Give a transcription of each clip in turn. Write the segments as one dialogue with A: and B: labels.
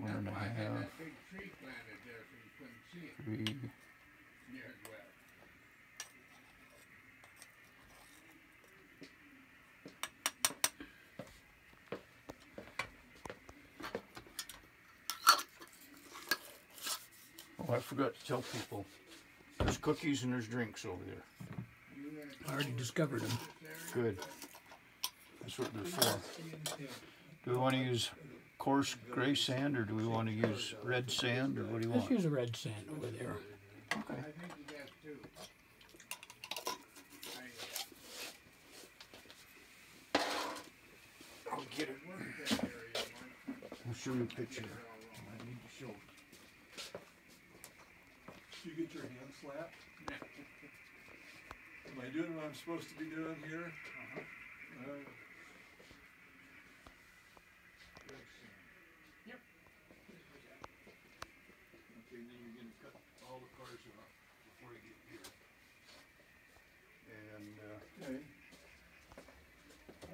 A: 1.5, 3. Oh, I forgot to tell people, there's cookies and there's drinks over there.
B: I already discovered them.
A: Good. That's what they're for. Do we want to use coarse gray sand, or do we want to use red sand, or what do you want?
B: Let's use a red sand over there.
A: Okay. I'll get it. I'll show you a picture. I need to show.
C: You get your hand slapped? Am I doing what I'm supposed to be doing here?
B: Yep.
C: Okay, then you're going to cut all the cars off before you get here.
A: And
C: Okay.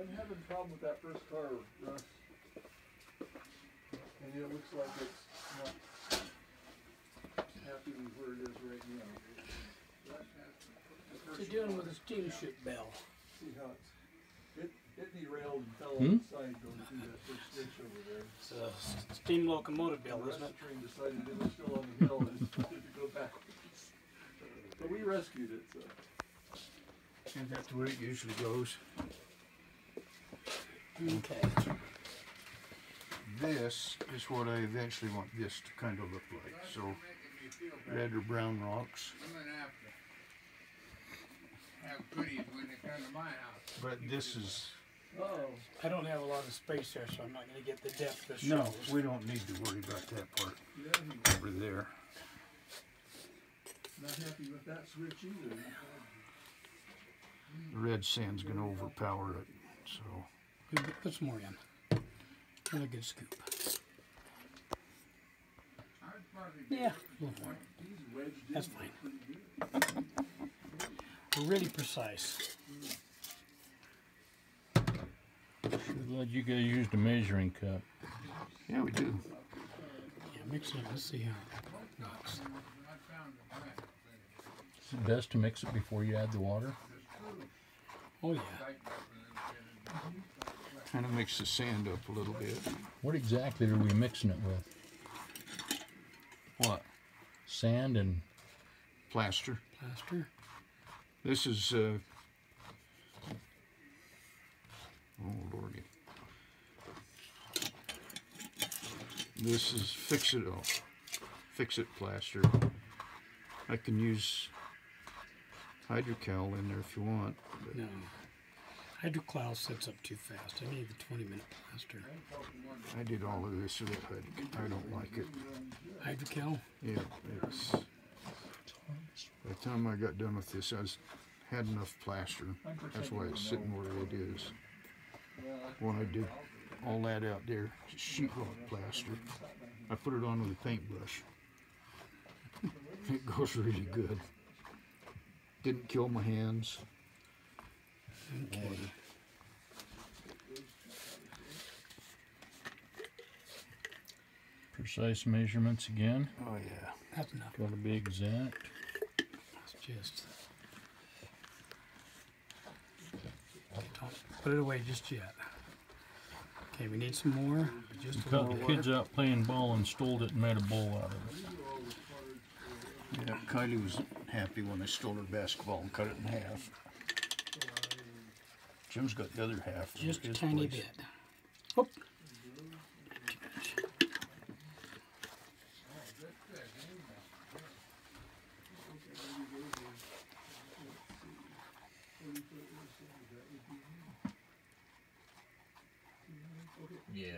C: I'm having a problem with that first car, Russ. And it looks like it's not happy with where it is right now.
B: What you doing with a steamship bell?
C: See how it derailed and fell on the side going through that first ditch over there.
B: It's a steam locomotive bell, isn't it?
C: The train decided it was still on the hill and decided to go back. But we rescued it, so.
A: and that's the way it usually goes.
B: Okay.
A: This is what I eventually want this to kind of look like. So, red or brown rocks.
D: I'm gonna have goodies when they come to my house.
A: But this is,
B: I don't have a lot of space there, so I'm not going to get the depth of the
A: no,
B: shells.
A: we don't need to worry about that part over there.
C: Not happy with that switch either.
A: The red sand's going to overpower it, so.
B: Put some more in. Really good scoop. Yeah, a little more. That's fine. We're really precise.
E: Should let you guys use the measuring cup.
A: Yeah, we do.
B: Yeah, mix it up. Let's see how it works.
E: Is it best to mix it before you add the water?
B: Oh, yeah.
A: Kind of mix the sand up a little bit.
E: What exactly are we mixing it with?
A: What?
E: Sand and
A: Plaster.
B: Plaster.
A: This is, oh lordy. This is fix-it plaster. I can use hydrocal in there if you want. But
B: No. Hydrocloud sets up too fast. I need the 20-minute plaster.
A: I did all of this with I don't like it.
B: Hydrocal?
A: Yeah, it's. By the time I got done with this, had enough plaster. That's why it's sitting where it is. When I did all that out there, sheetrock plaster, I put it on with a paintbrush. It goes really good. Didn't kill my hands.
B: Okay.
E: precise measurements again.
A: Oh yeah.
B: That's enough.
E: Got to be exact.
B: It's just... Don't put it away just yet. Okay, we need some more. Just
E: We
B: a
E: caught
B: little
E: the
B: water.
E: kids out playing ball and stole it and made a bowl out of it.
A: Yeah, Kylie was happy when they stole her basketball and cut it in half. Jim's got the other half.
B: Just a
A: his
B: tiny
A: place.
B: bit. Whoop.
F: Yes.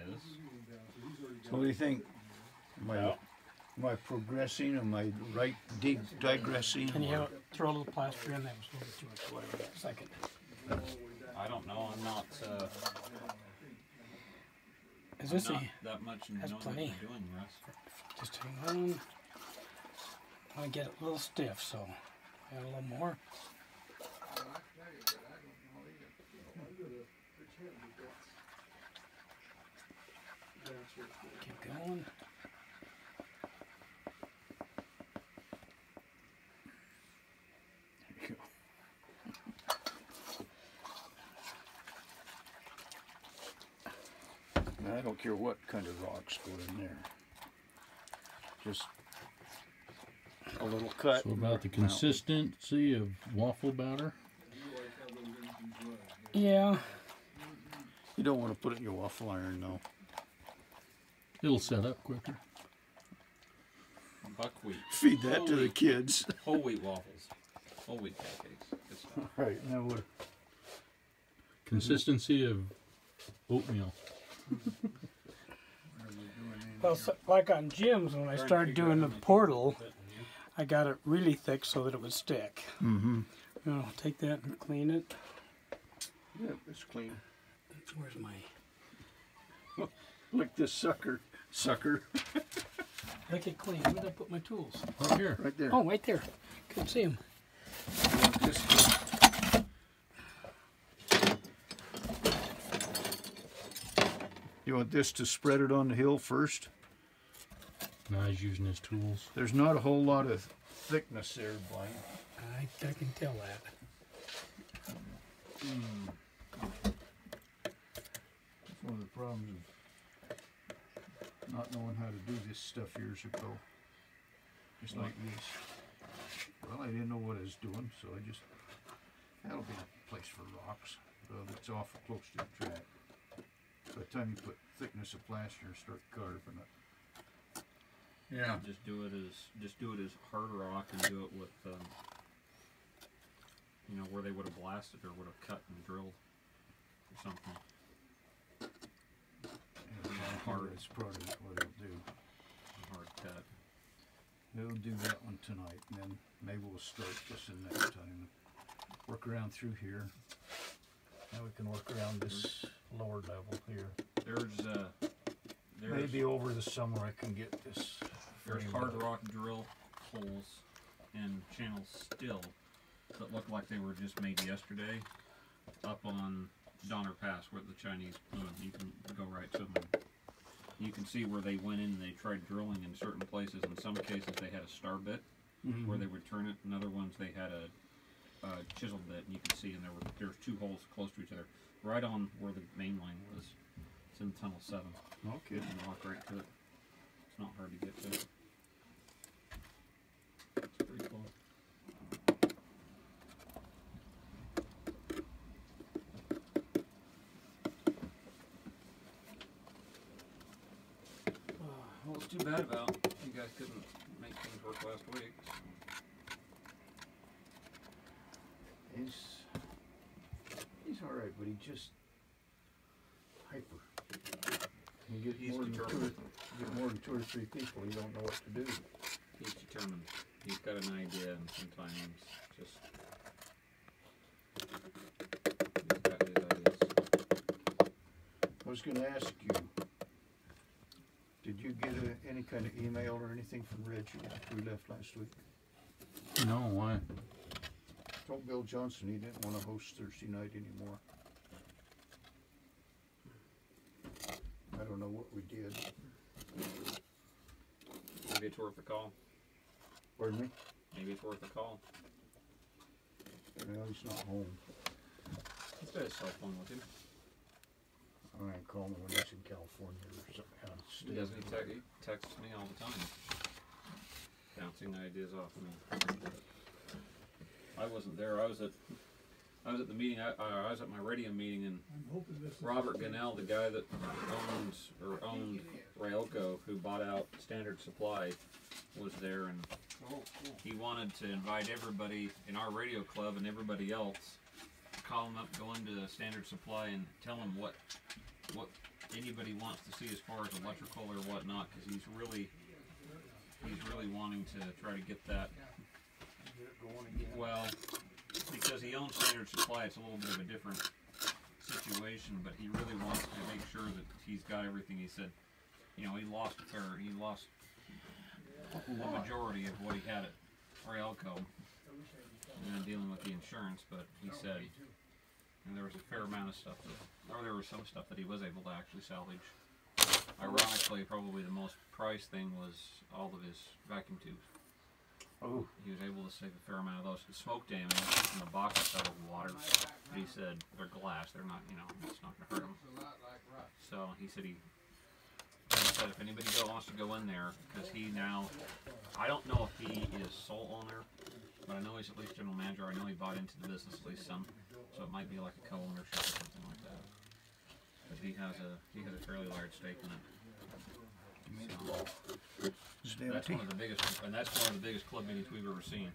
A: So what do you think? Am I progressing? Am I digressing?
B: Can you
A: or-
B: throw a little plaster in? That was a little bit too much water. Second.
F: I don't know. I'm not.
B: Is this
F: not
B: a...
F: that much in
B: That's
F: knowing what
B: plenty.
F: you're doing, Russ.
B: Just hang on. I want to get it a little stiff, so add a little more. Keep going.
A: I don't care what kind of rocks go in there. Just a little cut.
E: So about the consistency of waffle batter.
B: Yeah.
A: You don't want to put it in your waffle iron, though.
E: It'll set up quicker.
F: Buckwheat.
A: Feed that to the
F: wheat.
A: kids.
F: Whole wheat waffles. Whole wheat pancakes. Good stuff.
A: Right, now what?
E: Consistency of oatmeal.
B: Well, so, like on Jim's, when I started doing the portal, I got it really thick so that it would stick.
A: Mm-hmm.
B: You know, take that and clean it.
A: Yep, it's clean.
B: Where's my...
A: Look this sucker.
B: Make it clean. Where did I put my tools?
E: Right here.
A: Right there.
B: Oh, right there. Couldn't see them.
A: You want this to spread it on the hill first?
E: Now he's using his tools.
A: There's not a whole lot of thickness there, Blaine.
B: I can tell that.
A: That's one of the problems of not knowing how to do this stuff years ago. Just like this. Well, I didn't know what I was doing, so I just... That'll be a place for rocks. Well, it's awful close to the track. By the time you put thickness of plaster and start carving it.
E: Yeah.
F: Just do it as hard rock and do it with, you know, where they would have blasted or would have cut and drilled or something.
A: Hard is probably what it'll do.
F: Hard cut.
A: We'll do that one tonight, and then maybe we'll start this in next time. Work around through here. Now we can work around this lower level here.
F: There's
A: Maybe over the summer I can get this.
F: There's
A: framed
F: hard
A: up.
F: rock drill holes and channels still that look like they were just made yesterday up on Donner Pass where the Chinese blew them. You can go right to them. You can see where they went in and they tried drilling in certain places. In some cases they had a star bit where they would turn it. In other ones they had a chisel bit, and you can see, and there's two holes close to each other, right on where the main line was. It's in tunnel 7.
A: Okay.
F: You can walk right to it. It's not hard to get to it. It's pretty cool. Well, it's too bad about you guys couldn't make things work last week.
A: He's all right, but he just hyper. You get
F: He's
A: more than
F: determined.
A: two or three people, you don't know what to do.
F: He's determined. He's got an idea, and sometimes just he's got his ideas.
A: I was going to ask you, did you get any kind of email or anything from Reggie after we left last week?
E: No, why?
A: Told Bill Johnson he didn't want to host Thursday night anymore. I don't know what we did.
F: Maybe it's worth a call.
A: Pardon me?
F: Maybe it's worth a call.
A: Well, he's not home.
F: He's got his cell phone with him.
A: I'm going to call him when he's in California or something. Out of the
F: He
A: state.
F: doesn't. He texts me all the time, bouncing ideas off of me. I wasn't there. I was at the meeting. I was at my radio meeting, and Robert Gunnell, the guy that owned Ryoko, who bought out Standard Supply, was there, and he wanted to invite everybody in our radio club and everybody else, call them up, go into Standard Supply, and tell them what anybody wants to see as far as electrical or whatnot, because he's really wanting to try to get that. Well, because he owns Standard Supply, it's a little bit of a different situation, but he really wants to make sure that he's got everything. He said, you know, he lost the majority of what he had at Ryoko, dealing with the insurance, but he said, and there was a fair amount of stuff there was some stuff that he was able to actually salvage. Ironically, probably the most prized thing was all of his vacuum tubes.
A: Oh.
F: He was able to save a fair amount of those. The smoke damage from the box fell with water. But he said they're glass. They're not, you know, it's not going to hurt them. So he said he said if anybody wants to go in there, because he now, I don't know if he is sole owner, but I know he's at least general manager. I know he bought into the business at least some, so it might be like a co-ownership or something like that. But he has a fairly large stake in it. So, that's one of the biggest, and that's one of the biggest club meetings we've ever seen.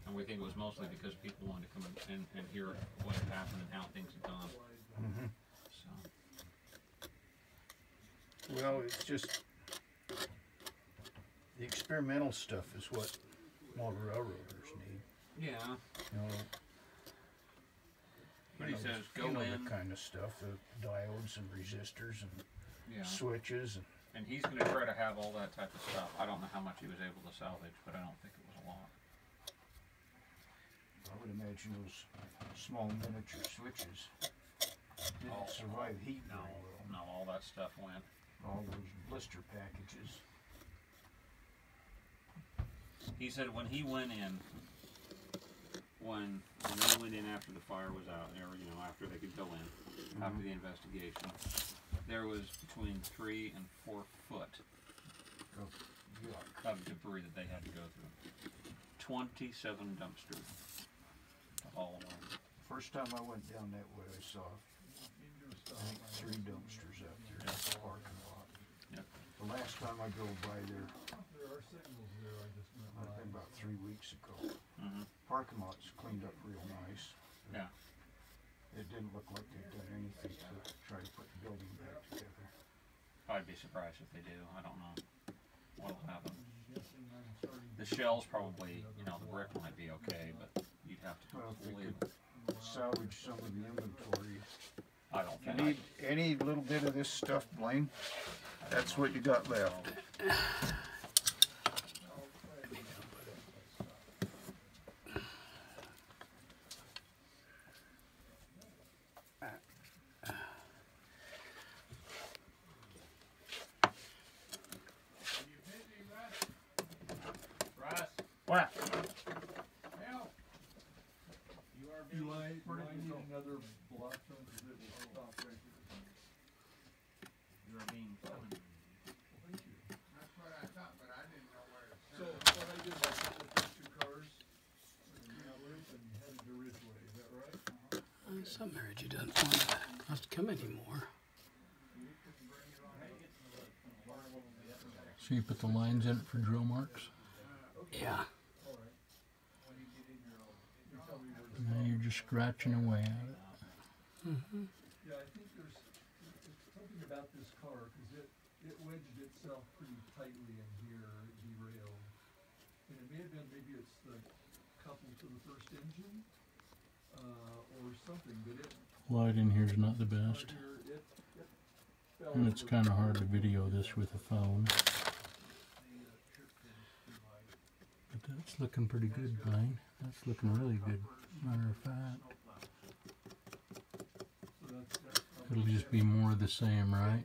F: And we think it was mostly because people wanted to come and hear what had happened and how things had gone.
A: Mm-hmm.
F: So.
A: Well, it's just the experimental stuff is what motor railroaders need.
F: Yeah.
A: You know,
F: But he says go in.
A: That kind of stuff, the diodes and resistors and switches.
F: And he's going to try to have all that type of stuff. I don't know how much he was able to salvage, but I don't think it was a lot.
A: I would imagine those small miniature switches didn't survive heat very well.
F: No, all that stuff went.
A: All those blister packages.
F: He said when he went in, when they went in after the fire was out, or you know, after they could go in, after the investigation, there was between 3 and 4 foot of debris that they had to go through. 27 dumpsters, all of them.
A: First time I went down that way, I saw, I think, 3 dumpsters out there in the parking lot.
F: Yep.
A: The last time I drove by there, might have been about 3 weeks ago. Parking lot's cleaned up real nice.
F: Yeah.
A: It didn't look like they'd done anything to try to put the building back together.
F: I'd be surprised if they do. I don't know what'll happen. The shells probably, you know, the brick might be okay, but you'd have to
A: Well, if they
F: completely.
A: could salvage some of the inventory.
F: I don't
A: If you
F: think.
A: need any little bit of this stuff, Blaine, that's what you got left. What?
C: You might need another block from because it will stop right here.
F: You're being coming.
C: Thank you.
D: That's what I thought, but I didn't know where to
C: So
D: turn.
C: what I did was I put those 2 cars in Howard and headed to Ridgeway. Is that right?
B: Some energy doesn't want us to come anymore.
E: So you put the lines in it for drill marks?
B: Yeah.
E: Now you're just scratching away at it.
C: Yeah, I think there's something about this car because it wedged itself pretty tightly in here, it derailed. And it may have been, maybe it's the couple to the first engine or something, but it
E: Light in here's not the best.
C: here, it fell
E: And it's
C: over.
E: kind of hard to video this with a phone. But that's looking pretty good, Blaine. That's looking really good. Matter of fact.
C: So that's
E: It'll just be more of the same, right?